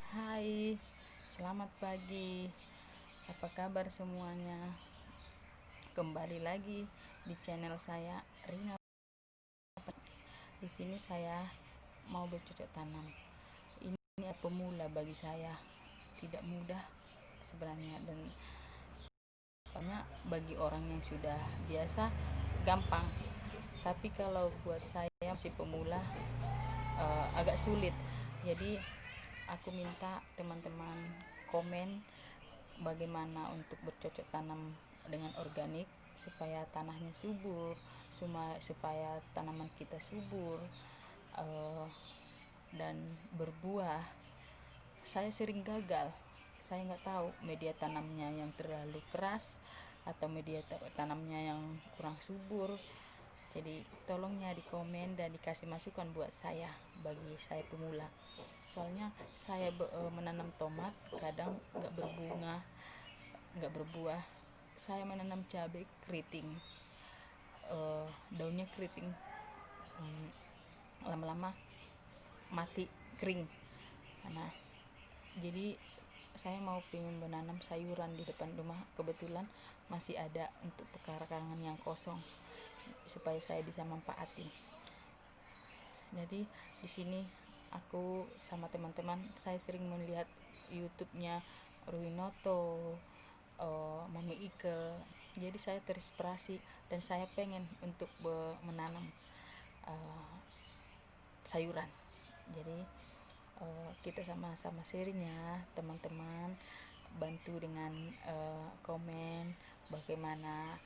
Hai, selamat pagi. Apa kabar semuanya? Kembali lagi di channel saya, Rina. Di sini saya mau bercocok tanam. Ini pemula bagi saya, tidak mudah sebenarnya, dan banyak bagi orang yang sudah biasa gampang. Tapi kalau buat saya masih pemula, agak sulit. Jadi aku minta teman-teman komen bagaimana untuk bercocok tanam dengan organik supaya tanahnya subur, supaya tanaman kita subur, uh, dan berbuah. Saya sering gagal, saya nggak tahu media tanamnya yang terlalu keras atau media tanamnya yang kurang subur. Jadi tolongnya di komen dan dikasih masukan buat saya, bagi saya pemula. Soalnya saya menanam tomat kadang nggak berbunga, nggak berbuah. Saya menanam cabai keriting, daunnya keriting, lama-lama mati, kering. Nah, jadi saya mau pengen menanam sayuran di depan rumah, kebetulan masih ada untuk pekarangan yang kosong supaya saya bisa manfaatin. Jadi di sini aku sama teman-teman, saya sering melihat YouTube-nya Ruinoto, Mami Ike. Jadi saya terinspirasi dan saya pengen untuk menanam sayuran. Jadi kita sama-sama sharing ya teman-teman, bantu dengan komen bagaimana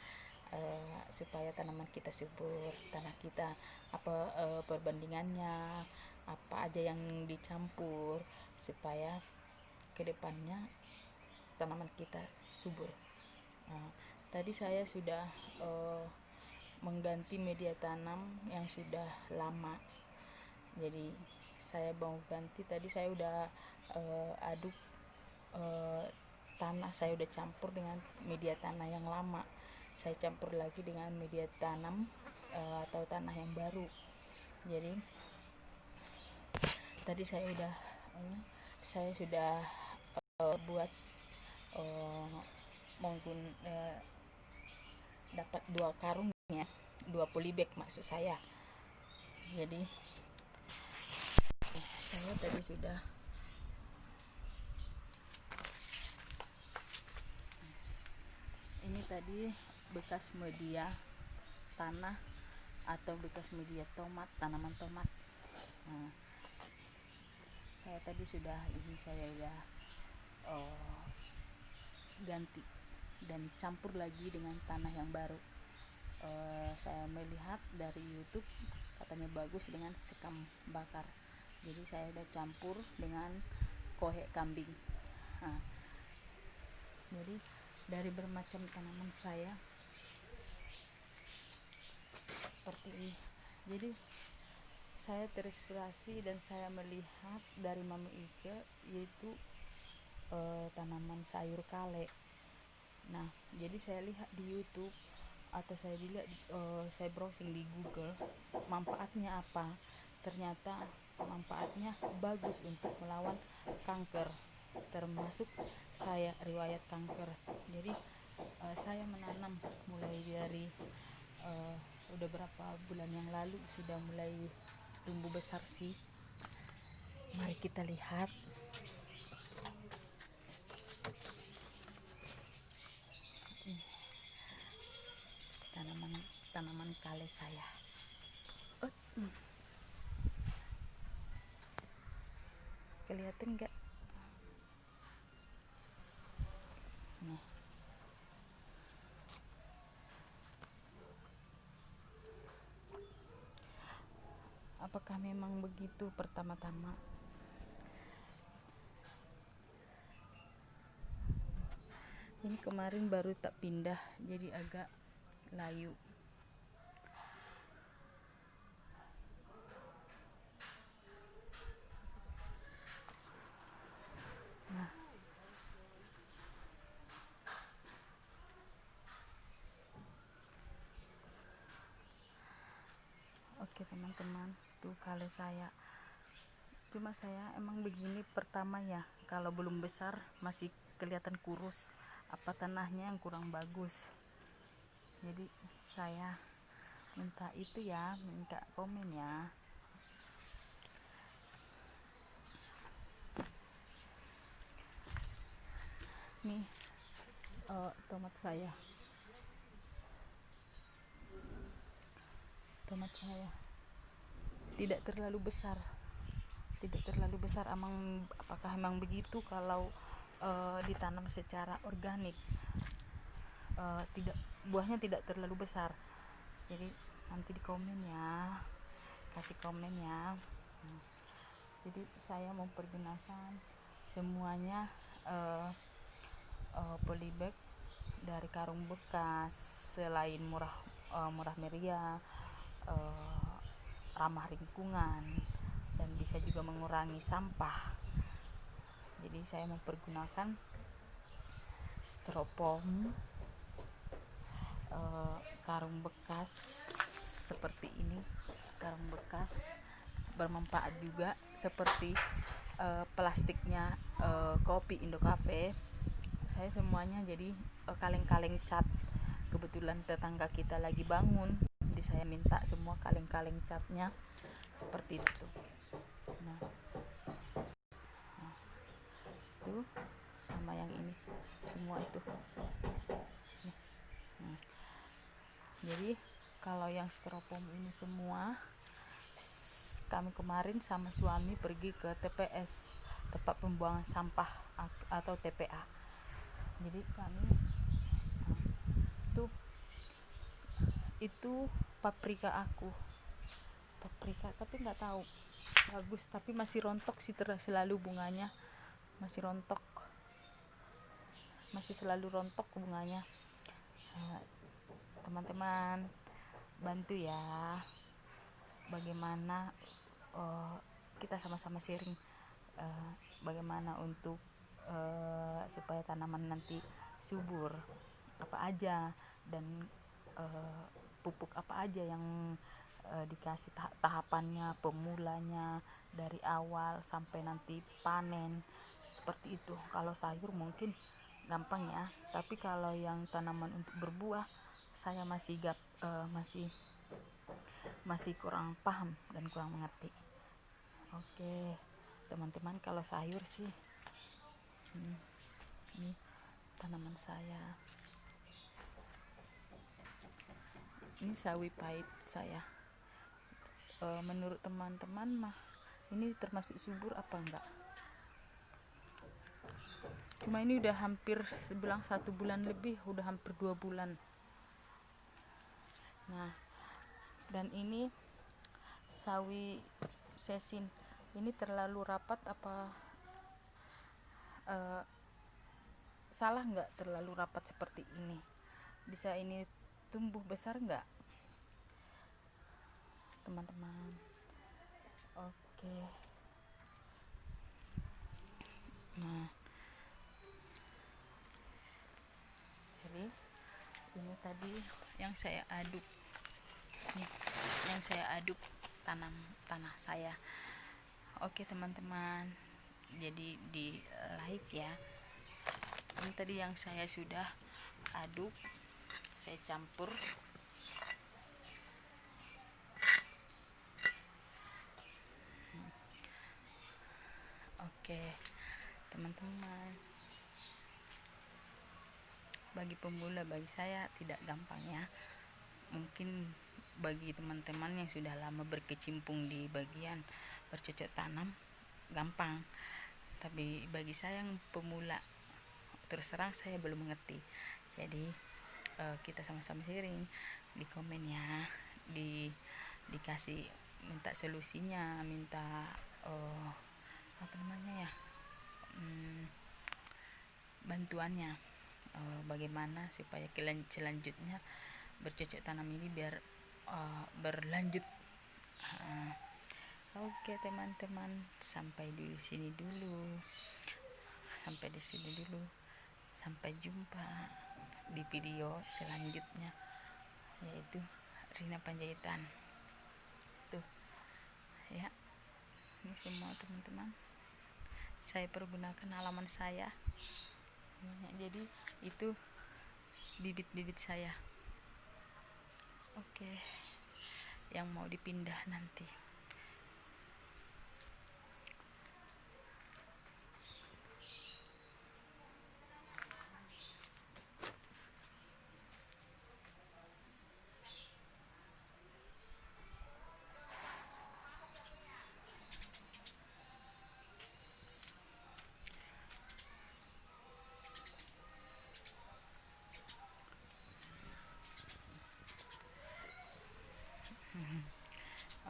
supaya tanaman kita subur, tanah kita apa perbandingannya, apa aja yang dicampur supaya kedepannya tanaman kita subur. Tadi saya sudah mengganti media tanam yang sudah lama, jadi saya mau ganti. Tadi saya udah aduk tanah, saya udah campur dengan media tanah yang lama, saya campur lagi dengan media tanam atau tanah yang baru. Jadi tadi saya sudah buat mungkin dapat 2 karung ya, 2 polybag maksud saya. Jadi saya tadi sudah ini tadi bekas media tanah atau bekas media tomat, tanaman tomat. Nah, saya tadi sudah ganti dan campur lagi dengan tanah yang baru. Saya melihat dari YouTube katanya bagus dengan sekam bakar, jadi saya udah campur dengan kohe kambing. Nah, jadi dari bermacam tanaman saya seperti ini. Jadi saya terinspirasi dan saya melihat dari Mami Ike, yaitu tanaman sayur kale. Nah, jadi saya lihat di YouTube atau saya browsing di Google manfaatnya apa. Ternyata manfaatnya bagus untuk melawan kanker, termasuk saya riwayat kanker. Jadi saya menanam mulai dari udah berapa bulan yang lalu sudah mulai tumbuh besar sih. Mari kita lihat. Tanaman kale saya. Kelihatan nggak? Nih. Apakah memang begitu pertama-tama? Ini kemarin baru tak pindah, jadi agak layu. Nah, oke teman-teman, tuh kale saya Cuma saya emang begini pertama ya, kalau belum besar masih kelihatan kurus, apa tanahnya yang kurang bagus. Jadi saya minta itu ya, minta komen ya. Nih tomat saya tidak terlalu besar, apakah emang begitu kalau ditanam secara organik? Tidak, buahnya tidak terlalu besar. Jadi nanti di komen ya, kasih komen ya. Jadi saya mempergunakan semuanya polybag dari karung bekas, selain murah meriah, ramah lingkungan, dan bisa juga mengurangi sampah. Jadi saya mempergunakan styrofoam, karung bekas seperti ini. Karung bekas bermanfaat juga, seperti plastiknya kopi Indo Cafe. Saya semuanya jadi kaleng-kaleng cat. Kebetulan tetangga kita lagi bangun, jadi saya minta semua kaleng-kaleng catnya seperti itu. Nah, itu sama yang ini semua itu. Jadi kalau yang styrofoam ini semua, kami kemarin sama suami pergi ke TPS, tempat pembuangan sampah atau TPA. Jadi kami itu paprika tapi nggak tahu bagus, tapi masih rontok sih, selalu bunganya masih rontok, masih selalu rontok bunganya. Teman-teman bantu ya, bagaimana kita sama-sama sharing bagaimana untuk supaya tanaman nanti subur, apa aja, dan pupuk apa aja yang dikasih tahapannya, pemulanya dari awal sampai nanti panen, seperti itu. Kalau sayur mungkin gampang ya, tapi kalau yang tanaman untuk berbuah saya masih kurang paham dan kurang mengerti. Oke teman-teman, kalau sayur sih ini tanaman saya, ini sawi pahit saya. Menurut teman-teman mah ini termasuk subur apa enggak? Cuma ini udah hampir sebilang 1 bulan lebih, udah hampir 2 bulan. Nah, dan ini sawi sesin, ini terlalu rapat apa salah nggak terlalu rapat seperti ini? Bisa ini tumbuh besar nggak teman-teman? Oke. Nah, jadi ini tadi yang saya aduk nih, yang saya aduk tanah saya. Oke teman-teman, jadi di like ya. Ini tadi yang saya sudah aduk, saya campur. Oke teman-teman, bagi pemula, bagi saya tidak gampang ya. Mungkin bagi teman-teman yang sudah lama berkecimpung di bagian bercocok tanam gampang, tapi bagi saya yang pemula, terus terang saya belum mengerti. Jadi kita sama-sama sharing di komen ya, dikasih, minta solusinya, minta apa namanya ya, bantuannya, bagaimana supaya selanjutnya bercocok tanam ini biar berlanjut. Oke teman-teman, sampai di sini dulu, sampai jumpa di video selanjutnya, yaitu Rina Panjaitan tuh ya. Ini semua teman-teman saya pergunakan halaman saya. Jadi itu bibit-bibit saya. Oke, yang mau dipindah nanti.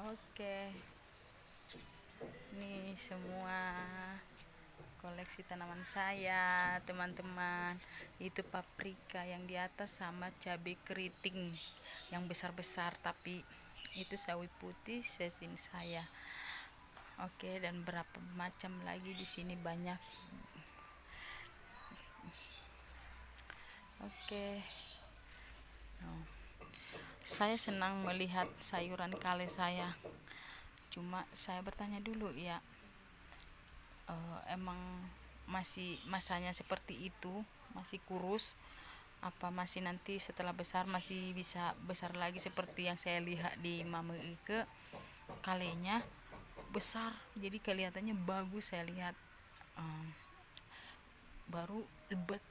Oke, ini semua koleksi tanaman saya teman-teman. Itu paprika yang di atas sama cabai keriting yang besar-besar, tapi itu sawi putih sesin saya. Oke, dan berapa macam lagi di sini banyak. Oke. Saya senang melihat sayuran kale saya. Cuma saya bertanya dulu ya, emang masih masanya seperti itu, masih kurus, apa masih nanti setelah besar masih bisa besar lagi seperti yang saya lihat di Mama Ike. Kalenya besar, jadi kelihatannya bagus. Saya lihat baru lebat.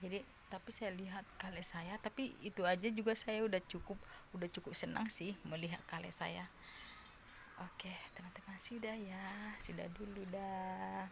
Jadi tapi saya lihat kale saya, tapi itu aja juga saya udah cukup senang sih melihat kale saya. Oke teman-teman, sudah ya, sudah dulu dah.